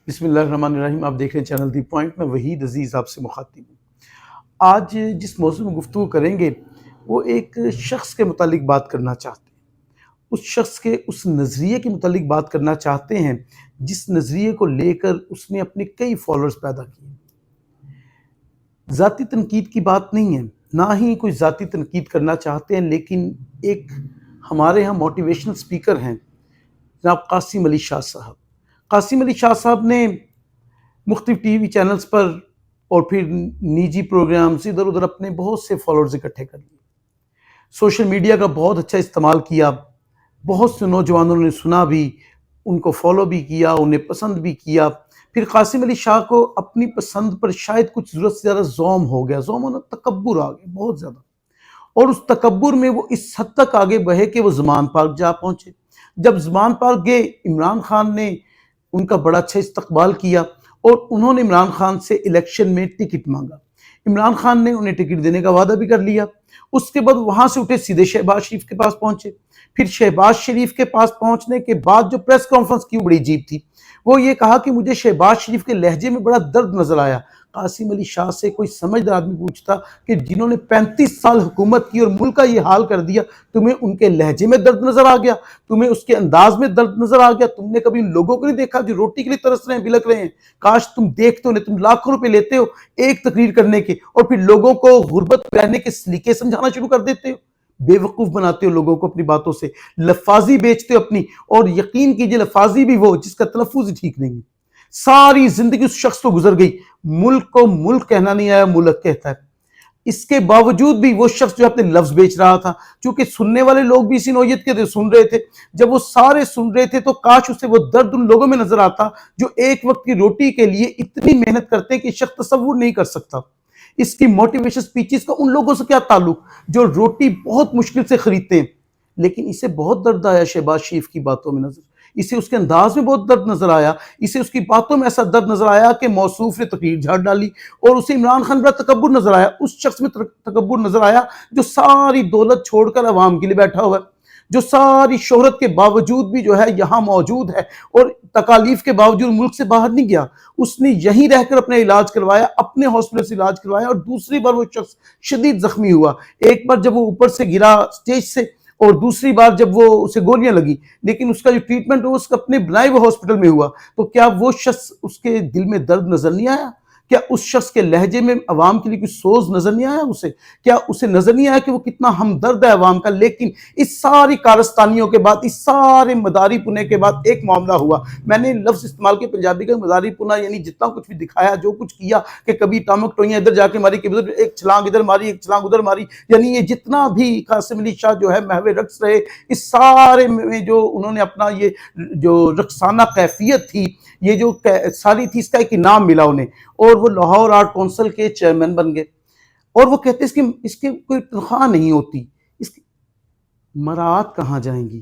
بسم اللہ الرحمن الرحیم. آپ دیکھ رہے ہیں چینل دی پوائنٹ. میں وحید عزیز آپ سے مخاطب ہوں. آج جس موضوع میں گفتگو کریں گے وہ ایک شخص کے متعلق بات کرنا چاہتے ہیں. اس شخص کے اس نظریے کے متعلق بات کرنا چاہتے ہیں جس نظریے کو لے کر اس نے اپنے کئی فالوورز پیدا کیے. ذاتی تنقید کی بات نہیں ہے، نہ ہی کوئی ذاتی تنقید کرنا چاہتے ہیں، لیکن ایک ہمارے ہاں موٹیویشنل سپیکر ہیں جناب قاسم علی شاہ صاحب. قاسم علی شاہ صاحب نے مختلف ٹی وی چینلز پر اور پھر نجی پروگرامز ادھر ادھر اپنے بہت سے فالوورز اکٹھے کر لیے. سوشل میڈیا کا بہت اچھا استعمال کیا. بہت سے نوجوانوں نے سنا بھی، ان کو فالو بھی کیا، انہیں پسند بھی کیا. پھر قاسم علی شاہ کو اپنی پسند پر شاید کچھ ضرورت سے زیادہ زوم ہو گیا. زوم ہونا تکبر آ گیا بہت زیادہ، اور اس تکبر میں وہ اس حد تک آگے بڑھے کہ وہ زمان پارک جا پہنچے. جب زمان پارک گئے، عمران خان نے ان کا بڑا اچھا استقبال کیا اور انہوں نے عمران خان سے الیکشن میں ٹکٹ مانگا. عمران خان نے انہیں ٹکٹ دینے کا وعدہ بھی کر لیا. اس کے بعد وہاں سے اٹھے سیدھے شہباز شریف کے پاس پہنچے. پھر شہباز شریف کے پاس پہنچنے کے بعد جو پریس کانفرنس کی بڑی عجیب تھی. وہ یہ کہا کہ مجھے شہباز شریف کے لہجے میں بڑا درد نظر آیا. قاسم علی شاہ سے کوئی سمجھدار آدمی پوچھتا کہ جنہوں نے 35 سال حکومت کی اور ملک کا یہ حال کر دیا، تمہیں ان کے لہجے میں درد نظر آ گیا؟ تمہیں اس کے انداز میں درد نظر آ گیا؟ تم نے کبھی ان لوگوں کو نہیں دیکھا جو روٹی کے لیے ترس رہے ہیں، بلک رہے ہیں؟ کاش تم دیکھتے ہو. تم لاکھوں روپے لیتے ہو ایک تقریر کرنے کے اور پھر لوگوں کو غربت رہنے کے سلیقے سمجھانا شروع کر دیتے ہو. بے وقوف بناتے ہو لوگوں کو اپنی باتوں سے، لفاظی بیچتے ہو اپنی. اور یقین کیجئے لفاظی بھی وہ جس کا تلفظ ہی ٹھیک نہیں ہے. ساری زندگی اس شخص کو گزر گئی، ملک کو ملک کہنا نہیں آیا، ملک کہتا ہے. اس کے باوجود بھی وہ شخص جو اپنے لفظ بیچ رہا تھا، چونکہ سننے والے لوگ بھی اسی نوعیت کے سن رہے تھے. جب وہ سارے سن رہے تھے تو کاش اسے وہ درد ان لوگوں میں نظر آتا جو ایک وقت کی روٹی کے لیے اتنی محنت کرتے کہ شخص تصور نہیں کر سکتا. اس کی موٹیویشن سپیچز کا ان لوگوں سے کیا تعلق جو روٹی بہت مشکل سے خریدتے ہیں. لیکن اسے بہت درد آیا شہباز شریف کی باتوں میں نظر، اسے اس کے انداز میں بہت درد نظر آیا، اسے اس کی باتوں میں ایسا درد نظر آیا کہ موصوف نے تقریر جھاڑ ڈالی. اور اسے عمران خان بڑا تکبر نظر آیا. اس شخص میں تکبر نظر آیا جو ساری دولت چھوڑ کر عوام کے لیے بیٹھا ہوا ہے، جو ساری شہرت کے باوجود بھی جو ہے یہاں موجود ہے اور تکالیف کے باوجود ملک سے باہر نہیں گیا. اس نے یہیں رہ کر اپنا علاج کروایا، اپنے ہاسپٹل سے علاج کروایا. اور دوسری بار وہ شخص شدید زخمی ہوا. ایک بار جب وہ اوپر سے گرا سٹیج سے، اور دوسری بار جب وہ اسے گولیاں لگی. لیکن اس کا جو ٹریٹمنٹ اس کا اپنے بنائے ہوئے ہاسپٹل میں ہوا. تو کیا وہ شخص اس کے دل میں درد نظر نہیں آیا؟ کیا اس شخص کے لہجے میں عوام کے لیے کوئی سوز نظر نہیں آیا اسے؟ کیا اسے نظر نہیں آیا کہ وہ کتنا ہمدرد ہے عوام کا؟ لیکن اس ساری کارستانیوں کے بعد، اس سارے مداری پنے کے بعد ایک معاملہ ہوا. میں نے لفظ استعمال کیا پنجابی کا، مداری پنا، یعنی جتنا کچھ بھی دکھایا، جو کچھ کیا کہ کبھی ٹامک ٹوئیاں ادھر جا کے ماری، کبھی ایک چھلانگ ادھر ماری، ایک چھلانگ ادھر ماری. یعنی یہ جتنا بھی قاسم علی شاہ جو ہے محو رقص رہے، اس سارے میں جو انہوں نے اپنا یہ جو رقصانہ کیفیت تھی، یہ جو ساری تھی، اس کا ایک انعام ملا انہیں. اور وہ لاہور آرٹ کونسل کے چیئرمین بن گئے. اور وہ کہتے ہیں اس کے کوئی تنخواہ نہیں ہوتی، اس کی مراعات کہاں جائیں گی؟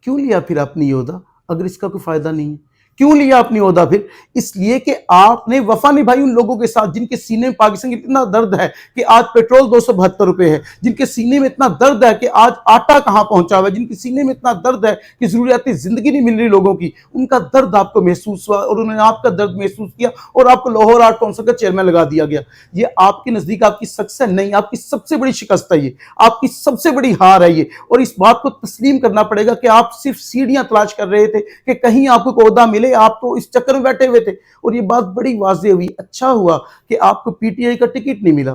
کیوں لیا پھر اپنی عہدہ اگر اس کا کوئی فائدہ نہیں ہے؟ کیوں لیا اپنی عہدہ پھر؟ اس لیے کہ آپ نے وفا نبھائی ان لوگوں کے ساتھ جن کے سینے میں پاکستان کی اتنا درد ہے کہ آج پیٹرول 272 روپے ہے، جن کے سینے میں اتنا درد ہے کہ آج آٹا کہاں پہنچا ہوا ہے، جن کے سینے میں اتنا درد ہے کہ ضروریات زندگی نہیں مل رہی لوگوں کی. ان کا درد آپ کو محسوس ہوا اور انہوں نے آپ کا درد محسوس کیا اور آپ کو لاہور آرٹ کونسل کا چیئرمین لگا دیا گیا. یہ آپ کے نزدیک آپ کی سکسیس نہیں، آپ کی سب سے بڑی شکست ہے، یہ آپ کی سب سے بڑی ہار ہے یہ. اور اس بات کو تسلیم کرنا پڑے گا کہ آپ صرف سیڑھیاں تلاش کر رہے تھے کہ کہیں آپ کو عہدہ ملے، آپ تو اس چکر میں بیٹھے ہوئے تھے. اور یہ بات بڑی واضح ہوئی. اچھا ہوا کہ آپ کو پی ٹی آئی کا ٹکٹ نہیں ملا،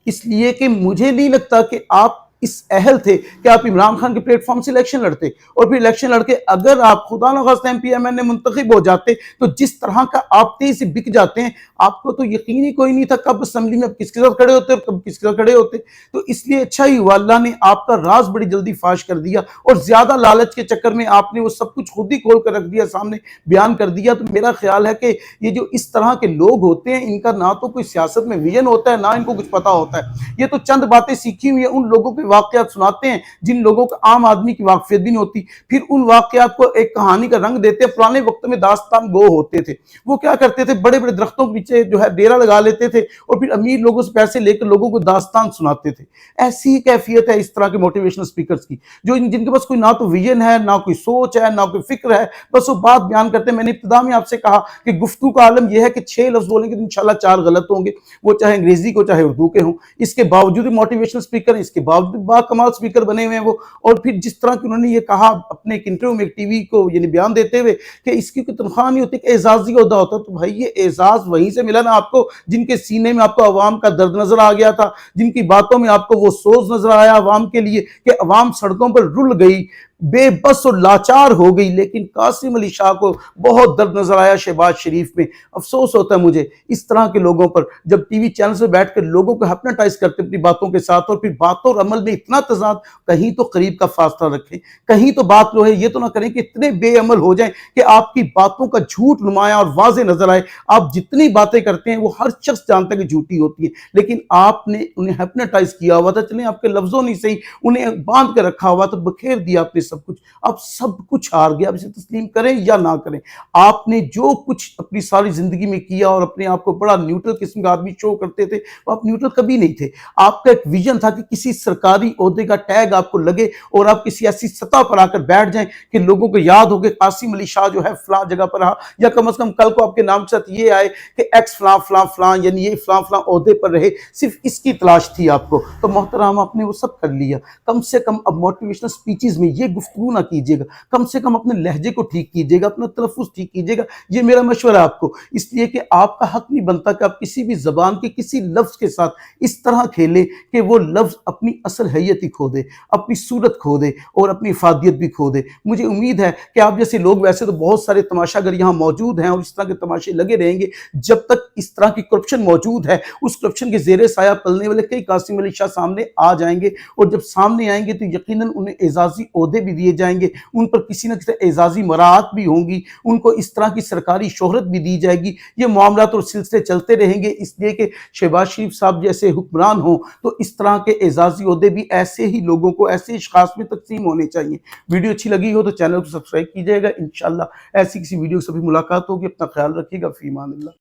اس لیے کہ مجھے نہیں لگتا کہ آپ اس اہل تھے کہ آپ عمران خان کے پلیٹ فارم سے الیکشن لڑتے. اور پھر الیکشن لڑ کے اگر آپ خدا نخواستہ ایم پی ایم این میں منتخب ہو جاتے تو جس طرح کا آپ تیزی سے بک جاتے ہیں، آپ کو تو یقین ہی کوئی نہیں تھا کب اسمبلی میں کس کے ساتھ کھڑے ہوتے اور کب کس کے ساتھ کھڑے ہوتے. تو اس لیے اچھا ہی ہوا اللہ نے آپ کا راز بڑی جلدی فاش کر دیا. اور زیادہ لالچ کے چکر میں آپ نے وہ سب کچھ خود ہی کھول کر رکھ دیا، سامنے بیان کر دیا. تو میرا خیال ہے کہ یہ جو اس طرح کے لوگ ہوتے ہیں، ان کا نہ تو کوئی سیاست میں ویژن ہوتا ہے، نہ ان کو کچھ پتا ہوتا ہے. یہ تو چند باتیں سیکھی ہوئی ہیں ان لوگوں کے واقعات سناتے ہیں جن لوگوں کو عام آدمی کی واقفیت بھی نہیں ہوتی، پھر ان واقعات کو ایک کہانی کا رنگ دیتے ہیں۔ پرانے وقت میں داستان گو ہوتے تھے، وہ کیا کرتے تھے، بڑے بڑے درختوں کے پیچھے جو ہے ڈیرا لگا لیتے تھے اور پھر امیر لوگوں سے پیسے لے کر لوگوں کو داستان سناتے تھے۔ ایسی ہی کیفیت ہے اس طرح کے موٹیویشنل سپیکرز کی، جن کے پاس کوئی نہ تو ویژن ہے، نہ کوئی سوچ ہے، نہ کوئی فکر ہے، بس وہ بات بیان کرتے ہیں۔ میں نے ابتدا میں آپ سے کہا کہ گفتگو کا عالم یہ ہے کہ 6 لفظ بولیں گے تو انشاءاللہ 4 غلط ہوں گے، وہ چاہے انگریزی کو چاہے اردو کے ہوں۔ اس کے باوجود موٹیویشنل سپیکر، اس کے باوجود با کمال سپیکر بنے ہوئے ہیں وہ۔ اور پھر جس طرح کہ انہوں نے یہ کہا اپنے ایک انٹرویو میں، ایک ٹی وی کو یعنی بیان دیتے ہوئے، کہ اس کی کوئی تنخواہ نہیں ہوتی، کہ اعزازی عہدہ ہوتا ہے۔ تو بھائی یہ اعزاز وہیں سے ملا نا آپ کو جن کے سینے میں آپ کو عوام کا درد نظر آ گیا تھا، جن کی باتوں میں آپ کو وہ سوز نظر آیا عوام کے لیے، کہ عوام سڑکوں پر رل گئی، بے بس اور لاچار ہو گئی۔ لیکن قاسم علی شاہ کو بہت درد نظر آیا شہباز شریف میں۔ افسوس ہوتا ہے مجھے اس طرح کے لوگوں پر، جب ٹی وی چینل سے بیٹھ کر لوگوں کو ہپناٹائز کرتے اپنی باتوں کے ساتھ، اور پھر باتوں اور عمل میں اتنا تضاد۔ کہیں تو قریب کا فاصلہ رکھیں، کہیں تو بات جو ہے یہ تو نہ کریں کہ اتنے بے عمل ہو جائیں کہ آپ کی باتوں کا جھوٹ نمایاں اور واضح نظر آئے۔ آپ جتنی باتیں کرتے ہیں وہ ہر شخص جانتا ہے کہ جھوٹی ہوتی ہیں، لیکن آپ نے انہیں ہپناٹائز کیا ہوا تھا، چلیں آپ کے لفظوں نہیں صحیح، انہیں باندھ کے رکھا ہوا تھا، بکھیر دیا آپ نے سب کچھ۔ اب سب کچھ ہار گیا، اب اسے تسلیم کریں یا نہ کریں۔ آپ نے جو کچھ اپنی ساری زندگی میں کیا اور اپنے آپ کو بڑا نیوٹرل قسم کا آدمی شو کرتے تھے، وہ آپ نیوٹرل کبھی نہیں تھے۔ آپ کا ایک ویژن تھا کہ کسی سرکاری عہدے کا ٹیگ آپ کو لگے اور آپ کسی ایسی سطح پر آ کر بیٹھ جائیں کہ لوگوں کو یاد ہو کہ قاسم علی شاہ جو ہے فلاں جگہ پر رہا، یا کم از کم کل کو آپ کے نام سے یہ آئے کہ ایکس فلاں فلاں فلاں، یعنی یہ فلاں فلاں عہدے پر رہے۔ صرف اس کی تلاش تھی آپ کو، تو محترم آپ نے وہ سب کر لیا۔ کم سے کم اب موٹیویشنل سپیچز میں یہ گفتگو نہ کیجیے گا، کم سے کم اپنے لہجے کو ٹھیک کیجیے گا، اپنا تلفظ ٹھیک کیجیے گا۔ یہ میرا مشورہ ہے آپ کو، اس لیے کہ آپ کا حق نہیں بنتا کہ آپ کسی بھی زبان کے کسی لفظ کے ساتھ اس طرح کھیلیں کہ وہ لفظ اپنی اصل حیت ہی کھو دے، اپنی صورت کھو دے اور اپنی افادیت بھی کھو دے۔ مجھے امید ہے کہ آپ جیسے لوگ، ویسے تو بہت سارے تماشا گر یہاں موجود ہیں اور اس طرح کے تماشے لگے رہیں گے جب تک اس طرح کی کرپشن موجود ہے۔ اس کرپشن کے زیر سایہ پلنے والے کئی قاسم علی شاہ سامنے آ جائیں گے، اور جب سامنے آئیں گے تو یقیناً انہیں اعزازی عہدے بھی دیے جائیں گے، ان پر کسی نہ کسی اعزازی مراعات بھی ہوں گی، ان کو اس طرح کی سرکاری شہرت بھی دی جائے گی۔ یہ معاملات اور سلسلے چلتے رہیں گے، اس لیے کہ شہباز شریف صاحب جیسے حکمران ہوں تو اس طرح کے اعزازی عہدے بھی ایسے ہی لوگوں کو، ایسے اشخاص میں تقسیم ہونے چاہیے۔ ویڈیو اچھی لگی ہو تو چینل کو سبسکرائب کیجئے گا۔ انشاءاللہ ایسی کسی ویڈیو سے بھی ملاقات ہوگی۔ اپنا خیال رکھیے گا۔ فی امان اللہ۔